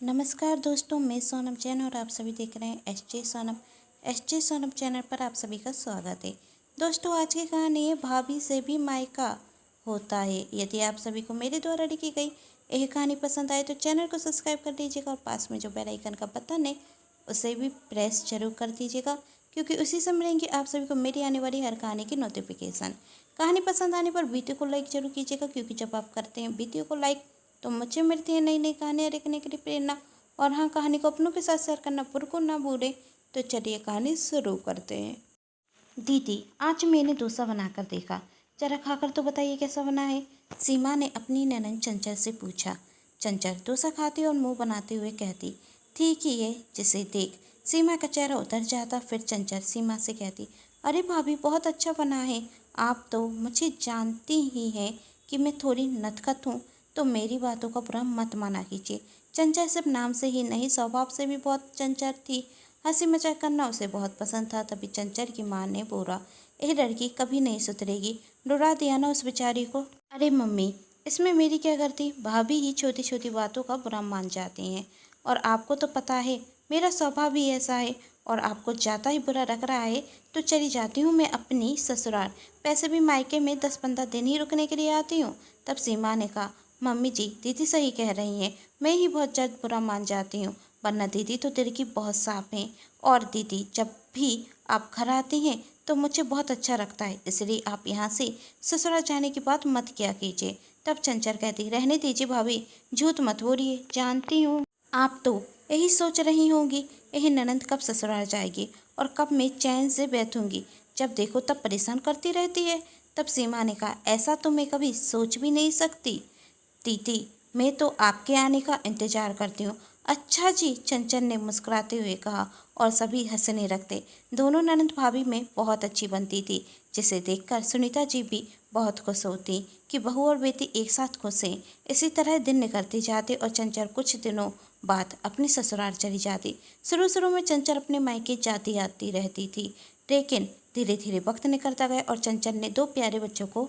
नमस्कार दोस्तों, मैं सोनम जैन और आप सभी देख रहे हैं एस जे सोनम चैनल पर आप सभी का स्वागत है। दोस्तों, आज की कहानी है भाभी से भी मायका होता है। यदि आप सभी को मेरे द्वारा लिखी गई यह कहानी पसंद आए तो चैनल को सब्सक्राइब कर दीजिएगा और पास में जो बेल आइकन का बटन है उसे भी प्रेस जरूर कर दीजिएगा, क्योंकि उसी से मिलेंगी आप सभी को मेरी आने वाली हर कहानी की नोटिफिकेशन। कहानी पसंद आने पर वीडियो को लाइक जरूर कीजिएगा, क्योंकि जब आप करते हैं वीडियो को लाइक तो मुझे मिलती है नई नई कहानियाँ लिखने के लिए प्रेरणा। और हाँ, कहानी को अपनों के साथ शेयर करना बिल्कुल ना भूलें। तो चलिए कहानी शुरू करते हैं। दीदी, आज मैंने डोसा बनाकर देखा, जरा खाकर तो बताइए कैसा बना है। सीमा ने अपनी ननद चंचल से पूछा। चंचल डोसा खाती और मुंह बनाते हुए कहती, ठीक ही है, जिसे देख सीमा का चेहरा उतर जाता। फिर चंचल सीमा से कहती, अरे भाभी, बहुत अच्छा बना है। आप तो मुझे जानती ही हैं कि मैं थोड़ी नटखट हूँ, तो मेरी बातों का बुरा मत माना कीजिए। चंचल सिर्फ नाम से ही नहीं, स्वभाव से भी बहुत चंचल थी। हंसी मजाक करना उसे बहुत पसंद था। तभी चंचल की माँ ने बोला, यह लड़की कभी नहीं सुधरेगी, डरा दिया ना उस बेचारी को। अरे मम्मी, इसमें मेरी क्या गलती? भाभी ही छोटी छोटी बातों का बुरा मान जाती हैं, और आपको तो पता है मेरा स्वभाव भी ऐसा है। और आपको ज़्यादा ही बुरा लग रहा है तो चली जाती हूँ मैं अपनी ससुराल। पैसे भी मायके में 10-15 दिन ही रुकने के लिए आती हूँ। तब सीमा ने कहा, मम्मी जी, दीदी सही कह रही हैं, मैं ही बहुत जल्द बुरा मान जाती हूँ, वरना दीदी तो दिल की बहुत साफ हैं। और दीदी, जब भी आप घर आती हैं तो मुझे बहुत अच्छा लगता है, इसलिए आप यहाँ से ससुराल जाने की बात मत किया कीजिए। तब चंचल कहती, रहने दीजिए भाभी, झूठ मत बोलिए, जानती हूँ आप तो यही सोच रही होंगी, यही ननद कब ससुराल जाएगी और कब मैं चैन से बैठूंगी। जब देखो तब परेशान करती रहती है। तब सीमा ने कहा, ऐसा तो मैं कभी सोच भी नहीं सकती दीदी, मैं तो आपके आने का इंतजार करती हूँ। अच्छा जी, चंचल ने मुस्कुराते हुए कहा, और सभी हंसने लगते। दोनों ननद भाभी में बहुत अच्छी बनती थी, जिसे देखकर सुनीता जी भी बहुत खुश होती कि बहू और बेटी एक साथ खुश हैं। इसी तरह दिन निकलते जाते और चंचल कुछ दिनों बाद अपनी ससुराल चली जाती। शुरू शुरू में चंचल अपने मायके जाती आती रहती थी, लेकिन धीरे धीरे वक्त निकलता गया और चंचल ने 2 प्यारे बच्चों को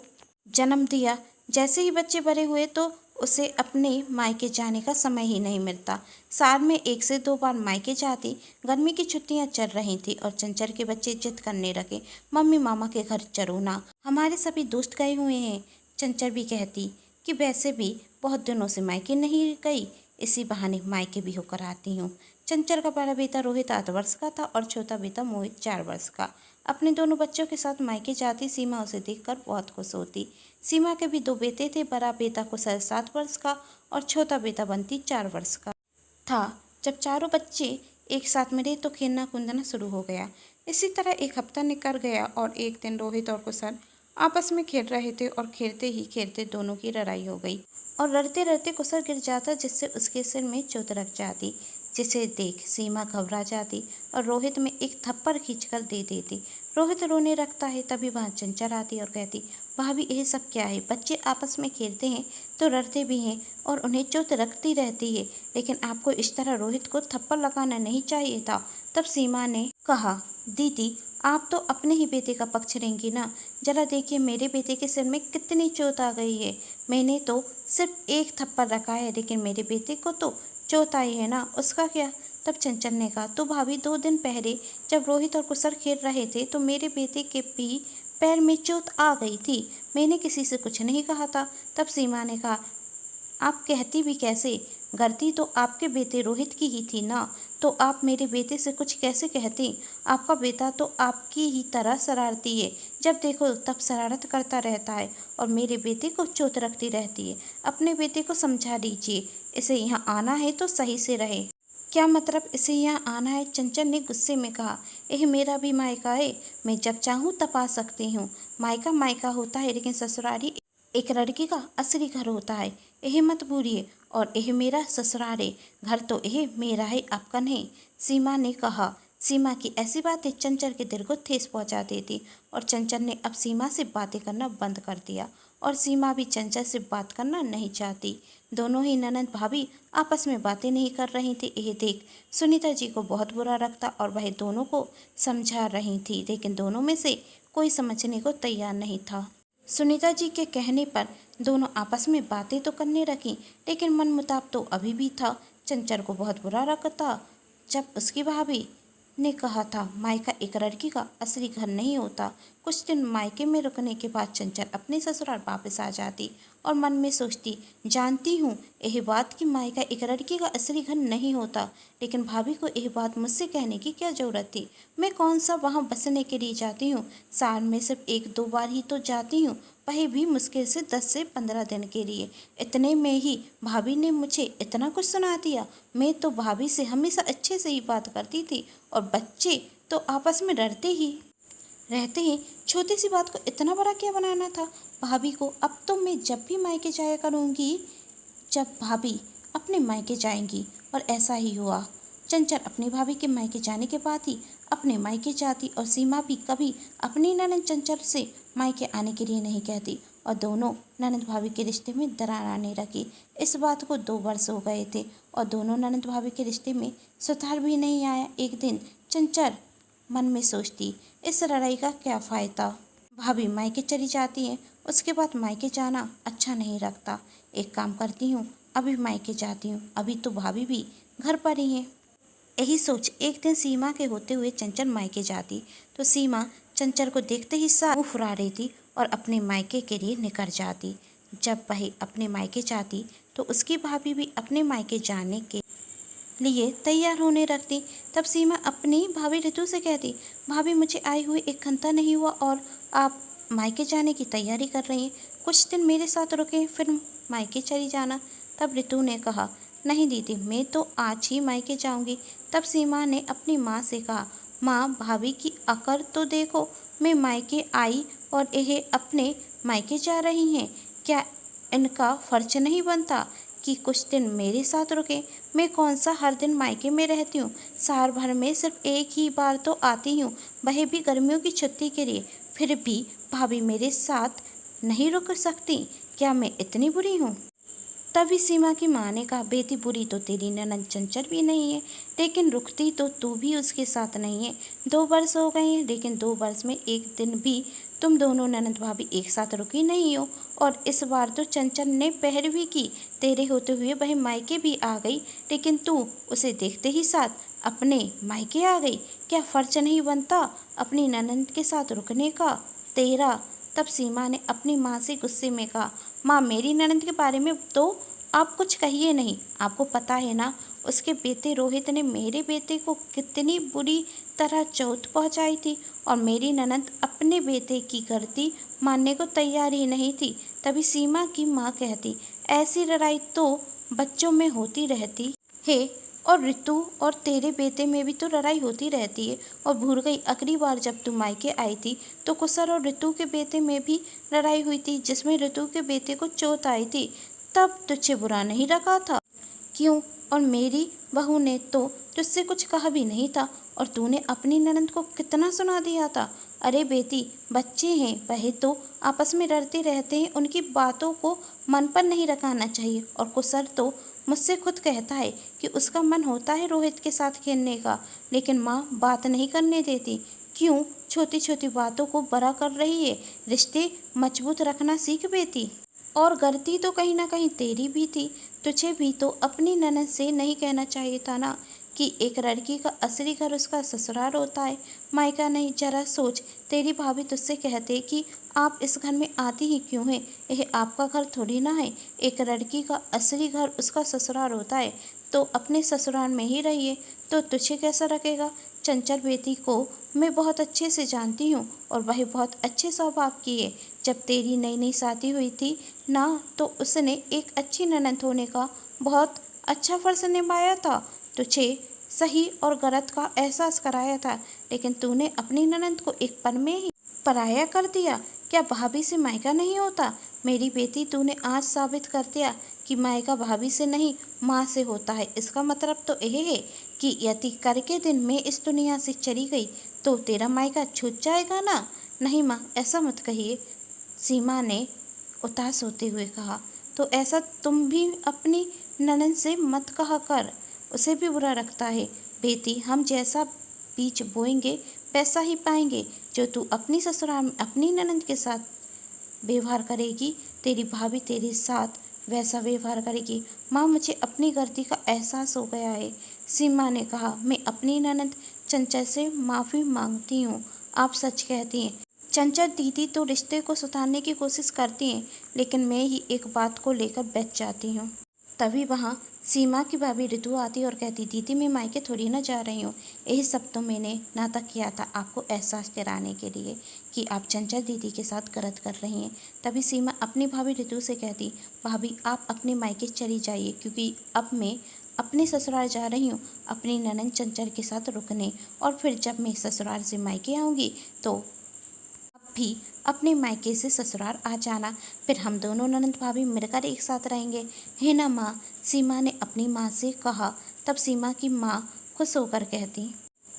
जन्म दिया। जैसे ही बच्चे बड़े हुए तो उसे अपने मायके जाने का समय ही नहीं मिलता। साल में 1 से 2 बार मायके जाती। गर्मी की छुट्टियां चल रही थी और चंचल के बच्चे जिद करने लगे, मम्मी मामा के घर चलो ना, हमारे सभी दोस्त गए हुए हैं। चंचल भी कहती कि वैसे भी बहुत दिनों से मायके नहीं गई, इसी बहाने मायके भी होकर आती हूँ। चंचल का बड़ा बेटा रोहित 8 वर्ष का था और छोटा बेटा मोहित 4 वर्ष का। अपने दोनों बच्चों के साथ मायके जाती सीमा उसे देखकर बहुत खुश होती। सीमा के भी 2 बेटे थे, बड़ा बेटा कुशल 7 वर्ष का और छोटा बेटा बंटी 4 वर्ष का था। जब चारों बच्चे एक साथ मिले तो खेलना कूदना शुरू हो गया। इसी तरह एक हफ्ता निकल गया और एक दिन रोहित और कुशल आपस में खेल रहे थे और खेलते ही खेलते दोनों की लड़ाई हो गई और लड़ते लड़ते कुशल गिर जाता, जिससे उसके सिर में चोट लग जाती, जिसे देख सीमा घबरा जाती और रोहित में एक थप्पड़ खींचकर दे देती। रोहित रोने लगता है। तभी वहाँ चंचल आती और कहती, भाभी ये सब क्या है? बच्चे आपस में खेलते हैं तो लड़ते भी हैं और उन्हें चोट लगती रहती है, लेकिन आपको इस तरह रोहित को थप्पड़ लगाना नहीं चाहिए था। तब सीमा ने कहा, दीदी, आप तो अपने ही बेटे का पक्ष लेंगी ना। जरा देखिए मेरे बेटे के सिर में कितनी चोट आ गई है। मैंने तो सिर्फ एक थप्पड़ रखा है, लेकिन मेरे बेटे को तो चोट आई है ना, उसका क्या? तब चंचल ने कहा, तो भाभी 2 दिन पहले जब रोहित और कुशल खेल रहे थे तो मेरे बेटे के भी पैर में चोट आ गई थी, मैंने किसी से कुछ नहीं कहा था। तब सीमा ने कहा, आप कहती भी कैसे? गलती तो आपके बेटे रोहित की ही थी ना, तो आप मेरे बेटे से कुछ कैसे कहती? आपका बेटा तो आपकी ही तरह शरारती है, जब देखो तब शरारत करता रहता है और मेरे बेटे को चोट रखती रहती है। अपने बेटे को समझा दीजिए, इसे यहाँ आना है तो सही से रहे। क्या मतलब इसे यहाँ आना है? चंचल ने गुस्से में कहा, यह मेरा भी मायका है, मैं जब चाहूँ तब आ सकती हूँ। मायका मायका होता है, लेकिन ससुराली एक लड़की का असली घर होता है, यह मत भूलिए। और यह मेरा ससुराल है, घर तो यह मेरा है, आपका नहीं, सीमा ने कहा। सीमा की ऐसी बातें चंचल के दिल को ठेस पहुंचा देती और चंचल ने अब सीमा से बातें करना बंद कर दिया और सीमा भी चंचल से बात करना नहीं चाहती। दोनों ही ननद भाभी आपस में बातें नहीं कर रही थी। यह देख सुनीता जी को बहुत बुरा लगता और वह दोनों को समझा रही थी, लेकिन दोनों में से कोई समझने को तैयार नहीं था। सुनीता जी के कहने पर दोनों आपस में बातें तो करने रहीं, लेकिन मनमुटाव तो अभी भी था। चंचल को बहुत बुरा लगता जब उसकी भाभी ने कहा था मायका एक लड़की का असली घर नहीं होता। कुछ दिन मायके में रुकने के बाद चंचल अपने ससुराल वापस आ जाती और मन में सोचती, जानती हूँ यह बात कि मायका एक लड़की का असली घर नहीं होता, लेकिन भाभी को यह बात मुझसे कहने की क्या ज़रूरत थी। मैं कौन सा वहाँ बसने के लिए जाती हूँ, साल में सिर्फ 1-2 बार ही तो जाती हूँ, वही भी मुश्किल से 10 से 15 दिन के लिए। इतने में ही भाभी ने मुझे इतना कुछ सुना दिया। मैं तो भाभी से हमेशा अच्छे से ही बात करती थी और बच्चे तो आपस में डरते ही रहते हैं। छोटी सी बात को इतना बड़ा क्या बनाना था भाभी को। अब तो मैं जब भी मायके जाया करूँगी जब भाभी अपने मायके जाएंगी। और ऐसा ही हुआ। चंचल अपनी भाभी के मायके जाने के बाद ही अपने मायके जाती और सीमा भी कभी अपनी ननद चंचल से मायके आने के लिए नहीं कहती और दोनों ननद भाभी के रिश्ते में दरार आने लगी। इस बात को 2 वर्ष हो गए थे और दोनों ननद भाभी के रिश्ते में सुधार भी नहीं आया। एक दिन चंचल मन में सोचती, इस लड़ाई का क्या फ़ायदा। भाभी मायके चली जाती है, उसके बाद मायके जाना अच्छा नहीं लगता। एक काम करती हूँ, अभी मायके जाती हूँ, अभी तो भाभी भी घर पर ही है। यही सोच एक दिन सीमा के होते हुए चंचल मायके जाती तो सीमा चंचल को देखते ही सा मुँह फुरा रही थी और अपने मायके के लिए निकल जाती। जब वह अपने मायके जाती तो उसकी भाभी भी अपने मायके जाने के लिए तैयार होने रखती। तब सीमा अपनी भाभी ऋतु से कहती, भाभी मुझे आए हुए 1 घंटा नहीं हुआ और आप मायके जाने की तैयारी कर रही हैं। कुछ दिन मेरे साथ रुके फिर मायके चली जाना। तब ऋतु ने कहा, नहीं दीदी, मैं तो आज ही मायके जाऊंगी। तब सीमा ने अपनी माँ से कहा, माँ भाभी की अकड़ तो देखो, मैं मायके आई और यह अपने मायके जा रही हैं। क्या इनका फर्ज नहीं बनता कि कुछ दिन मेरे साथ रुके। मैं कौन सा हर दिन मायके में रहती हूँ, साल भर में सिर्फ 1 ही बार तो आती हूँ, वह भी गर्मियों की छुट्टी के लिए। फिर भी भाभी मेरे साथ नहीं रुक सकती। क्या मैं इतनी बुरी हूँ। तभी सीमा की माँ ने कहा, बेटी बुरी तो तेरी ननद चंचल भी नहीं है, लेकिन रुकती तो तू भी उसके साथ नहीं है। 2 वर्ष हो गए हैं, लेकिन 2 वर्ष में एक दिन भी तुम दोनों ननद भाभी एक साथ रुकी नहीं हो। और इस बार तो चंचल ने पहल भी की, तेरे होते हुए वह मायके भी आ गई, लेकिन तू उसे देखते ही साथ अपने मायके आ गई। क्या फर्ज नहीं बनता अपनी ननद के साथ रुकने का तेरा। तब सीमा ने अपनी माँ से गुस्से में कहा, माँ मेरी ननद के बारे में तो आप कुछ कहिए नहीं। आपको पता है ना उसके बेटे रोहित ने मेरे बेटे को कितनी बुरी तरह चोट पहुंचाई थी और मेरी ननद अपने बेटे की गलती मानने को तैयार ही नहीं थी। तभी सीमा की माँ कहती, ऐसी लड़ाई तो बच्चों में होती रहती है और ऋतु और तेरे बेटे में भी तो लड़ाई होती रहती है। और भूल गई अगली बार जब तू मायके आई थी तो कुसर और ऋतु के बेटे में भी लड़ाई हुई थी, जिसमें ऋतु के बेटे को चोट आई थी। तब तुझे बुरा नहीं लगा था क्यों। और मेरी बहू ने तो तुझसे कुछ कहा भी नहीं था और तूने अपनी ननद को कितना सुना दिया था। अरे बेटी, बच्चे हैं वह तो आपस में लड़ते रहते हैं, उनकी बातों को मन पर नहीं रखाना चाहिए। और कुसर तो मुझसे खुद कहता है कि उसका मन होता है रोहित के साथ खेलने का, लेकिन माँ बात नहीं करने देती। क्यों छोटी छोटी बातों को बड़ा कर रही है। रिश्ते मजबूत रखना सीख बेटी। और गलती तो कहीं ना कहीं तेरी भी थी। तुझे भी तो अपनी ननद से नहीं कहना चाहिए था ना कि एक लड़की का असली घर उसका ससुराल होता है, मायका नहीं। जरा सोच, तेरी भाभी तुझसे कहते कि आप इस घर में आती ही क्यों हैं, यह आपका घर थोड़ी ना है। एक लड़की का असली घर उसका ससुराल होता है, तो अपने ससुराल में ही रहिए। तो तुझे कैसा लगेगा। चंचल बेटी को मैं बहुत अच्छे से जानती हूँ और वह बहुत अच्छे स्वभाव की है। जब तेरी नई नई शादी हुई थी ना, तो उसने एक अच्छी ननद होने का बहुत अच्छा फर्ज निभाया था। तुझे सही और गलत का एहसास कराया था, लेकिन तूने अपनी ननद को एक पल में ही पराया कर दिया। क्या भाभी से मायका नहीं होता। मेरी बेटी, तूने आज साबित कर दिया कि मायका भाभी से नहीं माँ से होता है। इसका मतलब तो यह है कि यदि करके दिन में इस दुनिया से चली गई तो तेरा मायका छूट जाएगा ना। नहीं माँ, ऐसा मत कहिए, सीमा ने उदास होते हुए कहा। तो ऐसा तुम भी अपनी ननद से मत कहा कर, उसे भी बुरा लगता है। बेटी, हम जैसा बीज बोएंगे वैसा ही पाएंगे। जो तू अपनी ससुराल में अपनी ननद के साथ व्यवहार करेगी, तेरी भाभी तेरे साथ वैसा व्यवहार करेगी। माँ, मुझे अपनी गलती का एहसास हो गया है। सीमा ने कहा, मैं अपनी ननद चंचल से माफ़ी मांगती हूँ। आप सच कहती हैं। चंचल दीदी तो रिश्ते को सुधारने की कोशिश करती हैं, लेकिन मैं ही एक बात को लेकर बच जाती हूँ। तभी वहाँ सीमा की भाभी ऋतु आती और कहती, दीदी मैं मायके थोड़ी ना जा रही हूँ। यही सब तो मैंने नाटक किया था आपको एहसास दिलाने के लिए कि आप चंचल दीदी के साथ गलत कर रही हैं। तभी सीमा अपनी भाभी ऋतु से कहती, भाभी आप अपने मायके चली जाइए, क्योंकि अब मैं अपने ससुराल जा रही हूँ अपनी ननद चंचल के साथ रुकने, और फिर जब मैं ससुराल से मायके आऊँगी तो भी अपने मायके से ससुराल आ जाना। फिर हम दोनों ननद भाभी मिलकर एक साथ रहेंगे, है ना माँ? सीमा ने अपनी माँ से कहा। तब सीमा की माँ खुश होकर कहती,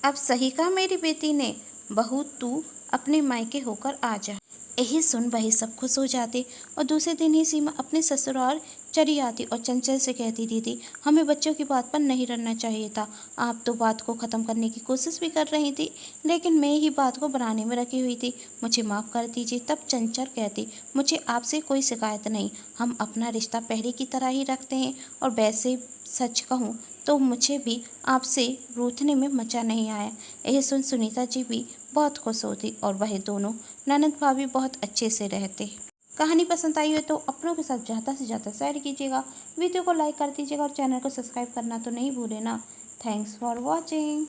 अब सही कहा मेरी बेटी ने, बहू तू अपने मायके होकर आ जा। यही सुन वही सब खुश हो जाते और दूसरे दिन ही सीमा अपने ससुराल चली आती और चंचल से कहती, दीदी हमें बच्चों की बात पर नहीं रहना चाहिए था। आप तो बात को ख़त्म करने की कोशिश भी कर रही थी, लेकिन मैं ही बात को बनाने में रखी हुई थी। मुझे माफ़ कर दीजिए। तब चंचल कहती, मुझे आपसे कोई शिकायत नहीं, हम अपना रिश्ता पहले की तरह ही रखते हैं। और वैसे सच कहूँ तो मुझे भी आपसे रूठने में मज़ा नहीं आया। यही सुन सुनीता जी भी बहुत खुश होती और वह दोनों ननद भाभी बहुत अच्छे से रहते। कहानी पसंद आई हो तो अपनों के साथ ज़्यादा से ज़्यादा शेयर कीजिएगा, वीडियो को लाइक कर दीजिएगा और चैनल को सब्सक्राइब करना तो नहीं भूलें ना। Thanks for watching.